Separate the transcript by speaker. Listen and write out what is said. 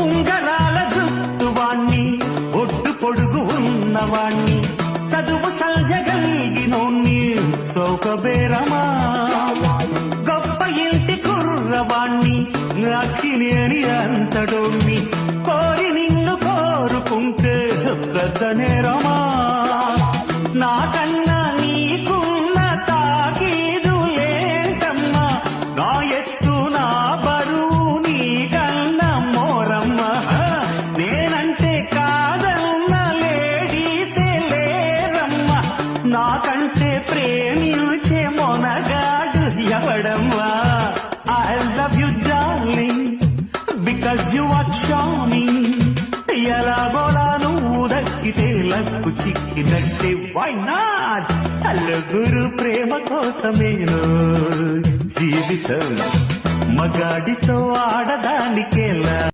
Speaker 1: ఉంగరాల జుట్టువాణ్ణి ఒడ్డు పొడుగు ఉన్నవాణ్ణి చదువు సల్జగలిగినోణ్ణి సౌకబేరమా గొప్ప ఇంటి కుర్రవాణ్ణి అక్కినేని అంతడోణ్ణి కోరి నిన్ను కోరుకుంటే పెద్ద నేరమా నాకన్నా నీకున్న తాకీదు ఏంటమ్మా నా ఎత్తు నా బరువు నీకన్నా మోరమ్మా నేనంటే కాదన్న లేడీసే లేరమ్మా నాకంటే ప్రేమించే Monagadu ఎవడమ్మా I love you darling because you are charming ఎలాగోలా నువ్వు దక్కితే లక్కు చిక్కినట్టే why not నలుగురు ప్రేమ కోసమేనో జీవితం మగాడితో ఆడదానికేలా